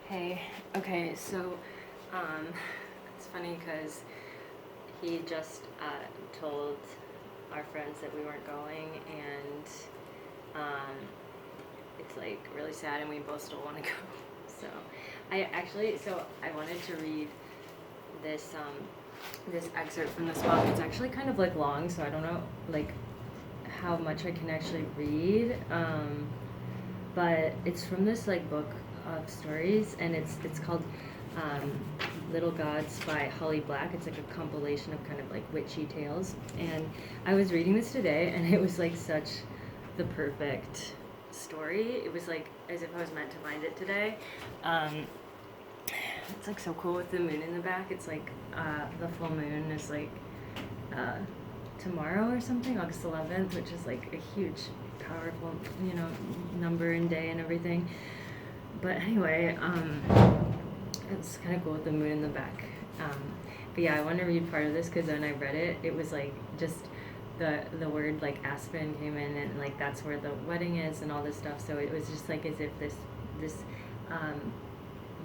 Hey, okay, so it's funny because he just told our friends that we weren't going, and um, it's like really sad, and we both still want to go. So I wanted to read this this excerpt from this book. It's actually kind of like long, so I don't know like how much I can actually read. But it's from this like book of stories, and it's called um, Little Gods by Holly Black. It's like a compilation of kind of like witchy tales. And I was reading this today, and it was like such the perfect story. It was like as if I was meant to find it today. It's like so cool with the moon in the back. It's like the full moon is like uh, tomorrow or something, August 11th, which is like a huge, powerful, number and day and everything. But anyway, it's kind of cool with the moon in the back. But yeah, I want to read part of this because when I read it, it was like just the word like Aspen came in, and like that's where the wedding is and all this stuff. So it was just like as if this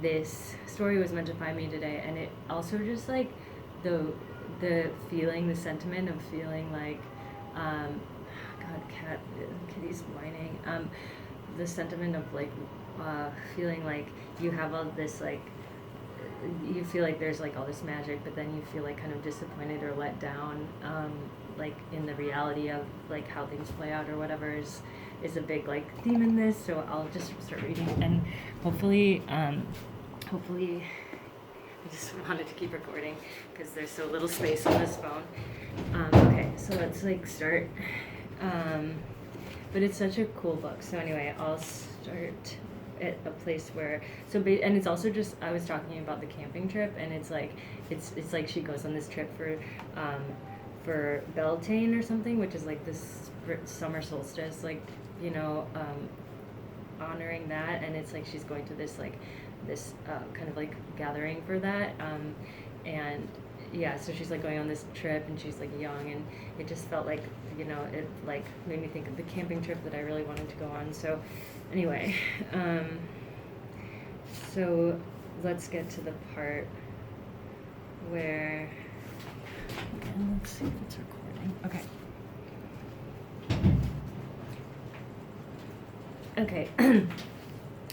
this story was meant to find me today, and it also just like the feeling, the sentiment of feeling like God, kitty's whining. The sentiment of like feeling like you have all this like you feel like there's like all this magic, but then you feel like kind of disappointed or let down, like in the reality of like how things play out or whatever is a big like theme in this. So I'll just start reading, and hopefully I just wanted to keep recording because there's so little space on this phone. Okay, so let's like start. But it's such a cool book. So anyway, I'll start at a place where and it's also just I was talking about the camping trip, and it's like like she goes on this trip for Beltane or something, which is like this summer solstice, like honoring that, and it's like she's going to this kind of like gathering for that, and yeah, so she's like going on this trip, and she's like young, and it just felt like it like made me think of the camping trip that I really wanted to go on. So anyway, so let's get to the part where let's see if it's recording. Okay.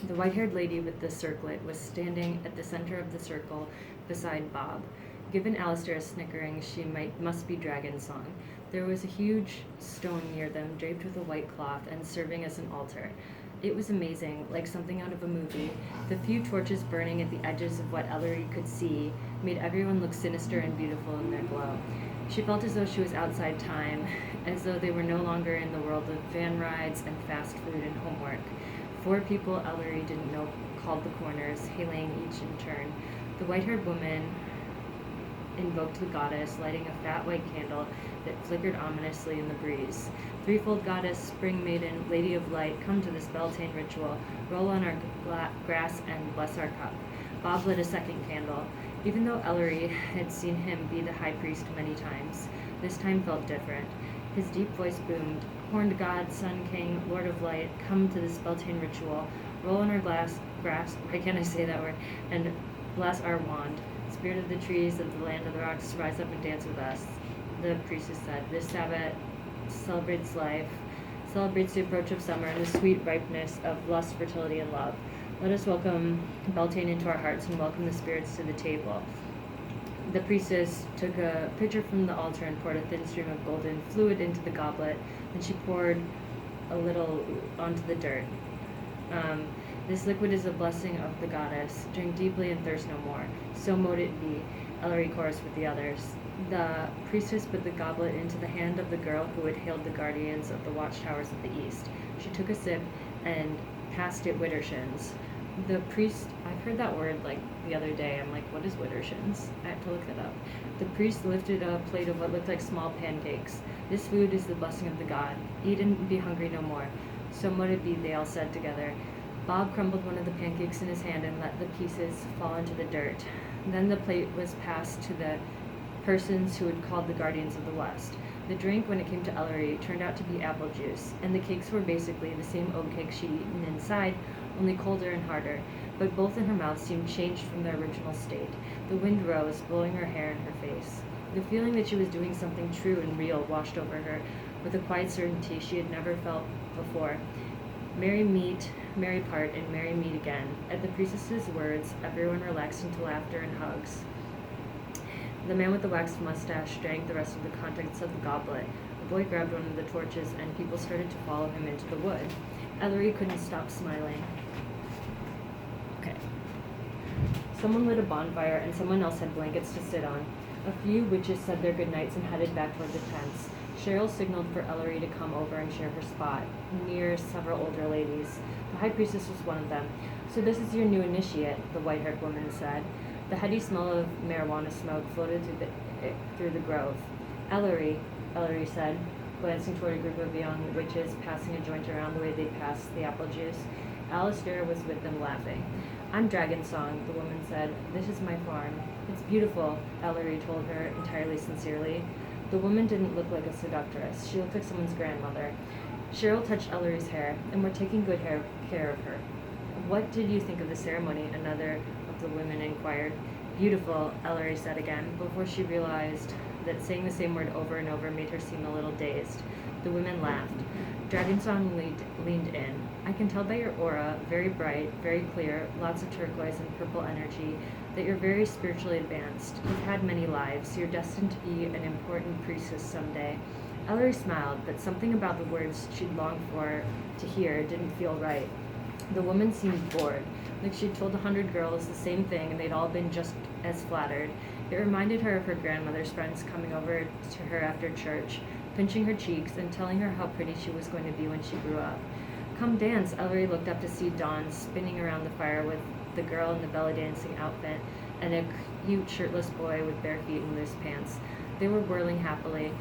The white-haired lady with the circlet was standing at the center of the circle beside Bob. Given Alistair's snickering, she must be dragon song. There was a huge stone near them, draped with a white cloth and serving as an altar. It was amazing, like something out of a movie. The few torches burning at the edges of what Ellery could see made everyone look sinister and beautiful in their glow. She felt as though she was outside time, as though they were no longer in the world of van rides and fast food and homework. 4 people Ellery didn't know called the corners, hailing each in turn. The white-haired woman invoked the goddess, lighting a fat white candle that flickered ominously in the breeze. Threefold goddess, spring maiden, lady of light, come to this Beltane ritual, roll on our grass and bless our cup. Bob lit a second candle. Even though Ellery had seen him be the high priest many times, this time felt different. His deep voice boomed, horned god, sun king, lord of light, come to this Beltane ritual, roll on our grass, why can't I say that word, and bless our wand. Spirit of the trees, of the land of the rocks, rise up and dance with us. The priestess said, this Sabbath celebrates life, celebrates the approach of summer and the sweet ripeness of lust, fertility, and love. Let us welcome Beltane into our hearts and welcome the spirits to the table. The priestess took a pitcher from the altar and poured a thin stream of golden fluid into the goblet, and she poured a little onto the dirt. This liquid is a blessing of the goddess. Drink deeply and thirst no more. So mote it be, Ellery chorused with the others. The priestess put the goblet into the hand of the girl who had hailed the guardians of the watchtowers of the east. She took a sip and passed it widdershins. The priest, I've heard that word like the other day. I'm like, what is widdershins? I have to look that up. The priest lifted a plate of what looked like small pancakes. This food is the blessing of the god. Eat and be hungry no more. So mote it be, they all said together. Bob crumbled one of the pancakes in his hand and let the pieces fall into the dirt. Then the plate was passed to the persons who had called the guardians of the West. The drink, when it came to Ellery, turned out to be apple juice, and the cakes were basically the same oat cakes she'd eaten inside, only colder and harder. but both in her mouth seemed changed from their original state. The wind rose, blowing her hair in her face. The feeling that she was doing something true and real washed over her with a quiet certainty she had never felt before. Merry meet, merry part, and merry meet again. At the priestess's words, everyone relaxed into laughter and hugs. The man with the waxed mustache drank the rest of the contents of the goblet. A boy grabbed one of the torches, and people started to follow him into the wood. Ellery couldn't stop smiling. Okay. Someone lit a bonfire, and someone else had blankets to sit on. A few witches said their goodnights and headed back toward the tents. Cheryl signaled for Ellery to come over and share her spot, near several older ladies. The high priestess was one of them. "So this is your new initiate," the white-haired woman said. The heady smell of marijuana smoke floated through the grove. Ellery said, glancing toward a group of young witches passing a joint around the way they passed the apple juice. Alistair was with them, laughing. "I'm Dragon Song," the woman said. "This is my farm." "It's beautiful," Ellery told her, entirely sincerely. The woman didn't look like a seductress. She looked like someone's grandmother. Cheryl touched Ellery's hair, and we're taking good care of her. "What did you think of the ceremony?" another of the women inquired. "Beautiful," Ellery said again, before she realized that saying the same word over and over made her seem a little dazed. The women laughed. Dragonsong leaned in. "I can tell by your aura, very bright, very clear, lots of turquoise and purple energy, that you're very spiritually advanced. You've had many lives. You're destined to be an important priestess someday." Ellery smiled, but something about the words she'd longed for to hear didn't feel right. The woman seemed bored, like she'd told 100 girls the same thing and they'd all been just as flattered. It reminded her of her grandmother's friends coming over to her after church, pinching her cheeks and telling her how pretty she was going to be when she grew up. "Come dance." Ellery looked up to see Dawn spinning around the fire with the girl in the belly dancing outfit and a cute shirtless boy with bare feet and loose pants. They were whirling happily.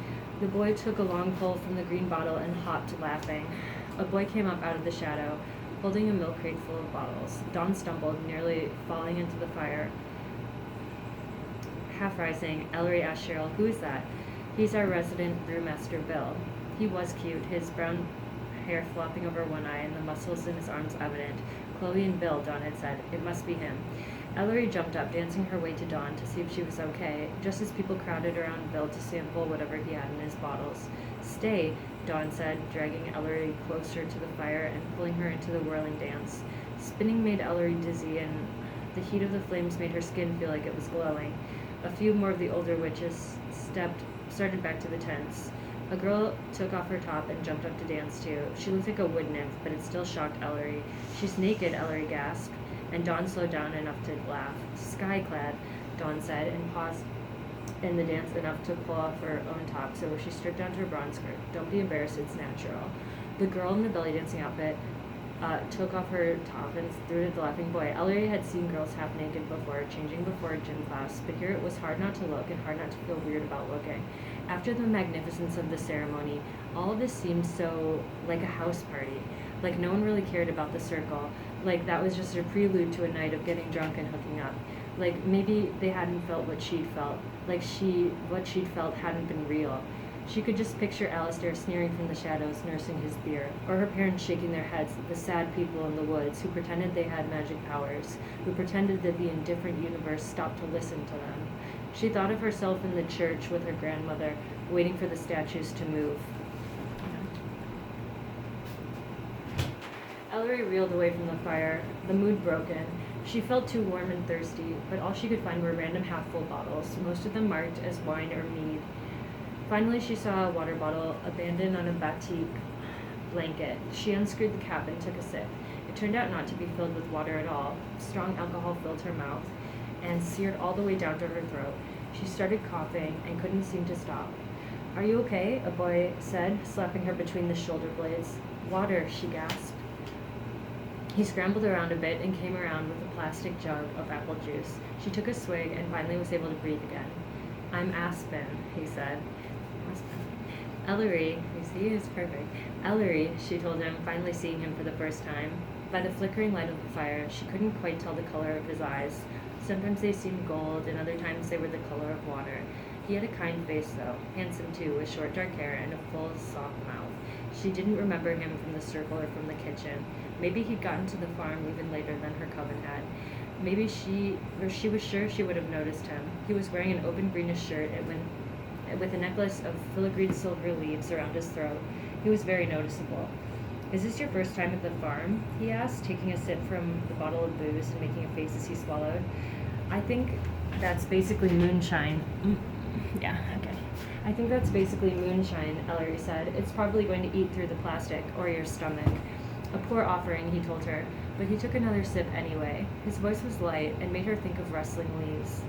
The boy took a long pull from the green bottle and hopped, laughing. A boy came up out of the shadow, holding a milk crate full of bottles. Dawn stumbled, nearly falling into the fire. Half rising, Ellery asked Cheryl, "Who is that?" "He's our resident brewmaster, Bill." He was cute, his brown hair flopping over one eye and the muscles in his arms evident. "Chloe and Bill," Dawn had said. "It must be him." Ellery jumped up, dancing her way to Dawn to see if she was okay, just as people crowded around Bill to sample whatever he had in his bottles. "Stay," Dawn said, dragging Ellery closer to the fire and pulling her into the whirling dance. Spinning made Ellery dizzy, and the heat of the flames made her skin feel like it was glowing. A few more of the older witches started back to the tents. A girl took off her top and jumped up to dance too. She looked like a wood nymph, but it still shocked Ellery. "She's naked," Ellery gasped, and Dawn slowed down enough to laugh. "Sky-clad," Dawn said, and paused in the dance enough to pull off her own top, so she stripped down to her bronze skirt. "Don't be embarrassed, it's natural." The girl in the belly dancing outfit took off her top and threw it at the laughing boy. Ellery had seen girls half naked before, changing before gym class, but here it was hard not to look and hard not to feel weird about looking. After the magnificence of the ceremony, all of this seemed so like a house party. Like no one really cared about the circle. Like that was just a prelude to a night of getting drunk and hooking up. Like maybe they hadn't felt what she'd felt. Like what she'd felt hadn't been real. She could just picture Alistair sneering from the shadows, nursing his beer, or her parents shaking their heads at the sad people in the woods who pretended they had magic powers, who pretended that the indifferent universe stopped to listen to them. She thought of herself in the church with her grandmother, waiting for the statues to move. Ellery reeled away from the fire, the mood broken. She felt too warm and thirsty, but all she could find were random half-full bottles, most of them marked as wine or mead. Finally, she saw a water bottle abandoned on a batik blanket. She unscrewed the cap and took a sip. It turned out not to be filled with water at all. Strong alcohol filled her mouth and seared all the way down to her throat. She started coughing and couldn't seem to stop. "Are you okay?" a boy said, slapping her between the shoulder blades. "Water," she gasped. He scrambled around a bit and came around with a plastic jug of apple juice. She took a swig and finally was able to breathe again. "I'm Aspen," he said. "Ellery," you see, it's perfect. "Ellery," she told him, finally seeing him for the first time. By the flickering light of the fire, she couldn't quite tell the color of his eyes. Sometimes they seemed gold, and other times they were the color of water. He had a kind face, though, handsome too, with short dark hair and a full, soft mouth. She didn't remember him from the circle or from the kitchen. Maybe he'd gotten to the farm even later than her coven had. Maybe she was sure she would have noticed him. He was wearing an open greenish shirt with a necklace of filigreed silver leaves around his throat. He was very noticeable. Is this your first time at the farm? He asked, taking a sip from the bottle of booze and making a face as he swallowed. I think that's basically moonshine. Yeah, okay. I think that's basically moonshine, Ellery said. It's probably going to eat through the plastic, or your stomach. A poor offering, he told her, but he took another sip anyway. His voice was light and made her think of rustling leaves.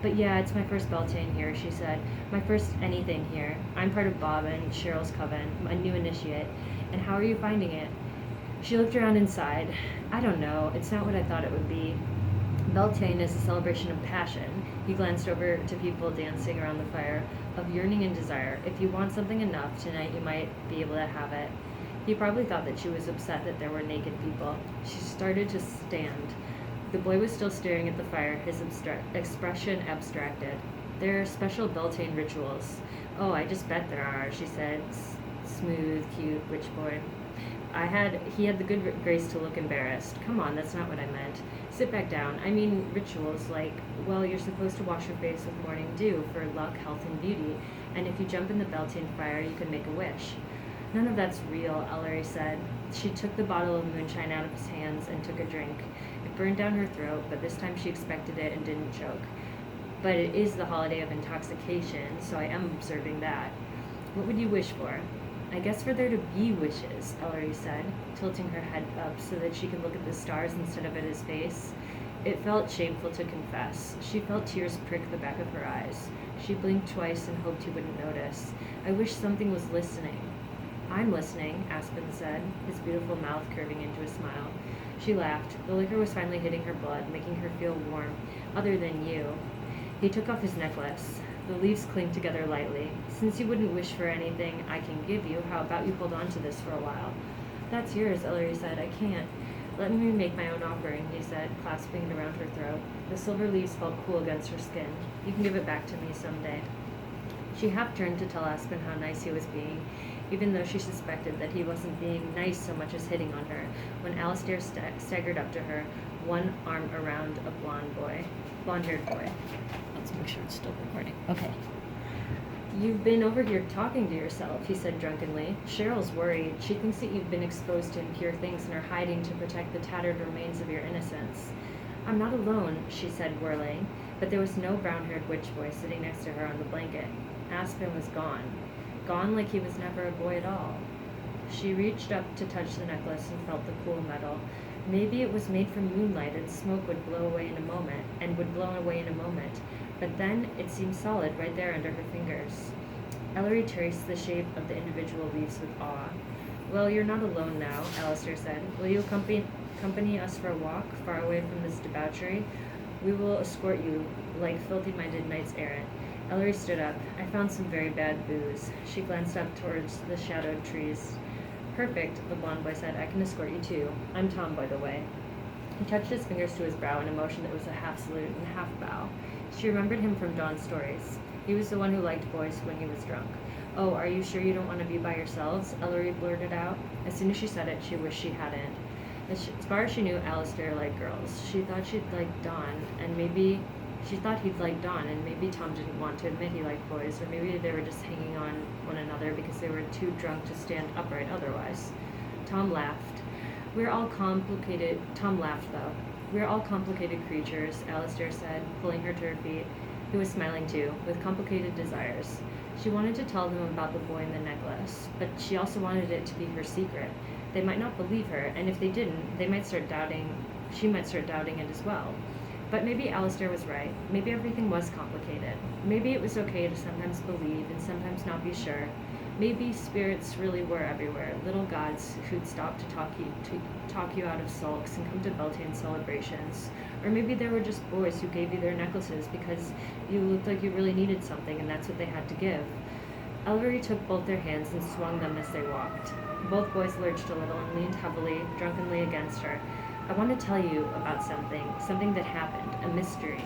But yeah, it's my first Beltane here, she said. My first anything here. I'm part of Bob and Cheryl's coven, a new initiate. And how are you finding it? She looked around and sighed. I don't know. It's not what I thought it would be. Beltane is a celebration of passion. He glanced over to people dancing around the fire, of yearning and desire. If you want something enough tonight, you might be able to have it. He probably thought that she was upset that there were naked people. She started to stand. The boy was still staring at the fire, his expression abstracted. There are special Beltane rituals. Oh, I just bet there are, she said. Smooth, cute, witch boy. He had the good grace to look embarrassed. Come on, that's not what I meant. Sit back down. I mean rituals like, well, you're supposed to wash your face with morning dew for luck, health, and beauty. And if you jump in the Beltane fire, you can make a wish. None of that's real, Ellery said. She took the bottle of moonshine out of his hands and took a drink. It burned down her throat, but this time she expected it and didn't choke. But it is the holiday of intoxication, so I am observing that. What would you wish for? I guess for there to be wishes, Ellery said, tilting her head up so that she could look at the stars instead of at his face. It felt shameful to confess. She felt tears prick the back of her eyes. She blinked twice and hoped he wouldn't notice. I wish something was listening. I'm listening, Aspen said, his beautiful mouth curving into a smile. She laughed. The liquor was finally hitting her blood, making her feel warm. Other than you. He took off his necklace. The leaves clinged together lightly. Since you wouldn't wish for anything I can give you, how about you hold on to this for a while? That's yours, Ellery said. I can't. Let me make my own offering, he said, clasping it around her throat. The silver leaves felt cool against her skin. You can give it back to me someday. She half turned to tell Aspen how nice he was being, even though she suspected that he wasn't being nice so much as hitting on her, when Alistair staggered up to her, one arm around a blonde-haired boy. Let's make sure it's still recording. Okay. You've been over here talking to yourself, he said drunkenly. Cheryl's worried. She thinks that you've been exposed to impure things and are hiding to protect the tattered remains of your innocence. I'm not alone, she said, whirling, but there was no brown-haired witch boy sitting next to her on the blanket. Aspen was gone. Gone like he was never a boy at all. She reached up to touch the necklace and felt the cool metal. Maybe it was made from moonlight and smoke would blow away in a moment, but then it seemed solid right there under her fingers. Ellery traced the shape of the individual leaves with awe. Well, you're not alone now, Alistair said. Will you accompany us for a walk, far away from this debauchery? We will escort you, like filthy-minded knights errant. Ellery stood up. I found some very bad booze. She glanced up towards the shadowed trees. Perfect, the blonde boy said. I can escort you too. I'm Tom, by the way. He touched his fingers to his brow in a motion that was a half salute and half bow. She remembered him from Dawn's stories. He was the one who liked boys when he was drunk. Oh, are you sure you don't want to be by yourselves? Ellery blurted out. As soon as she said it, she wished she hadn't. As far as she knew, Alistair liked girls. She thought she'd like Dawn, and maybe she thought he'd like Dawn, and maybe Tom didn't want to admit he liked boys, or maybe they were just hanging on one another because they were too drunk to stand upright otherwise. Tom laughed. Tom laughed, though. We're all complicated creatures, Alistair said, pulling her to her feet. He was smiling too, with complicated desires. She wanted to tell them about the boy and the necklace, but she also wanted it to be her secret. They might not believe her, and if they didn't, she might start doubting it as well. But maybe Alistair was right. Maybe everything was complicated. Maybe it was okay to sometimes believe and sometimes not be sure. Maybe spirits really were everywhere, little gods who'd stop to talk you out of sulks and come to Beltane celebrations. Or maybe there were just boys who gave you their necklaces because you looked like you really needed something and that's what they had to give. Ellery took both their hands and swung them as they walked. Both boys lurched a little and leaned heavily, drunkenly against her. I want to tell you about something that happened, a mystery.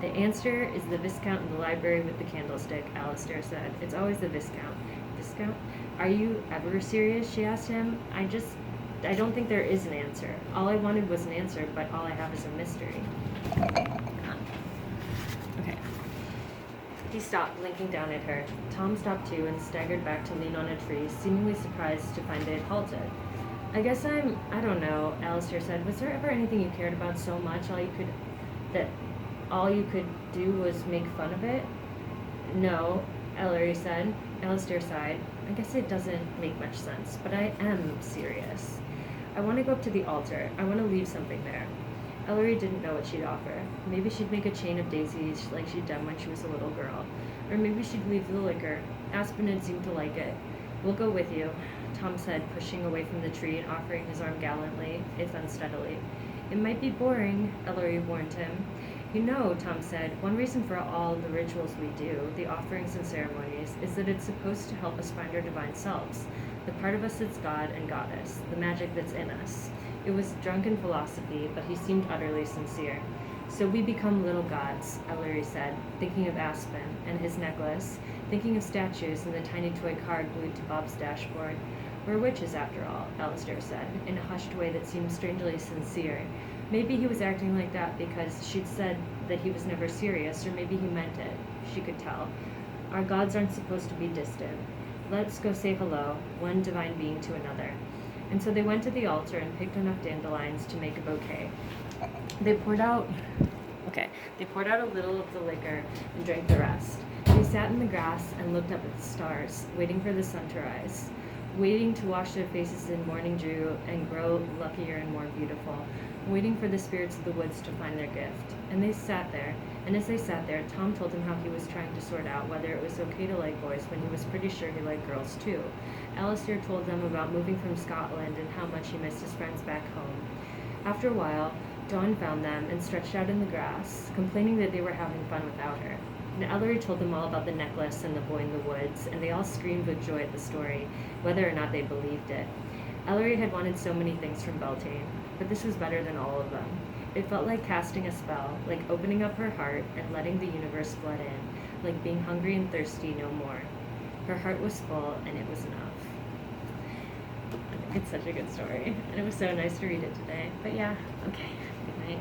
The answer is the Viscount in the library with the candlestick, Alistair said. It's always the Viscount. Viscount? Are you ever serious? She asked him. I don't think there is an answer. All I wanted was an answer, but all I have is a mystery. Okay. He stopped, blinking down at her. Tom stopped too and staggered back to lean on a tree, seemingly surprised to find they had halted. I don't know, Alistair said. Was there ever anything you cared about so much all you could do was make fun of it? No, Ellery said. Alistair sighed. I guess it doesn't make much sense, but I am serious. I want to go up to the altar. I want to leave something there. Ellery didn't know what she'd offer. Maybe she'd make a chain of daisies like she'd done when she was a little girl. Or maybe she'd leave the liquor. Aspen had seemed to like it. We'll go with you, Tom said, pushing away from the tree and offering his arm gallantly, if unsteadily. It might be boring, Ellery warned him. You know, Tom said, one reason for all the rituals we do, the offerings and ceremonies, is that it's supposed to help us find our divine selves, the part of us that's God and Goddess, the magic that's in us. It was drunken philosophy, but he seemed utterly sincere. So we become little gods, Ellery said, thinking of Aspen and his necklace, thinking of statues and the tiny toy card glued to Bob's dashboard. We're witches, after all, Alistair said, in a hushed way that seemed strangely sincere. Maybe he was acting like that because she'd said that he was never serious, or maybe he meant it. She could tell. Our gods aren't supposed to be distant. Let's go say hello, one divine being to another. And so they went to the altar and picked enough dandelions to make a bouquet. They poured out a little of the liquor and drank the rest. They sat in the grass and looked up at the stars, waiting for the sun to rise, waiting to wash their faces in morning dew and grow luckier and more beautiful, waiting for the spirits of the woods to find their gift. And they sat there, and as they sat there, Tom told him how he was trying to sort out whether it was okay to like boys when he was pretty sure he liked girls too. Alistair told them about moving from Scotland and how much he missed his friends back home. After a while, Dawn found them and stretched out in the grass, complaining that they were having fun without her. And Ellery told them all about the necklace and the boy in the woods, and they all screamed with joy at the story, whether or not they believed it. Ellery had wanted so many things from Beltane, but this was better than all of them. It felt like casting a spell, like opening up her heart and letting the universe flood in, like being hungry and thirsty no more. Her heart was full, and it was enough. I think it's such a good story, and it was so nice to read it today. But yeah, okay, good night.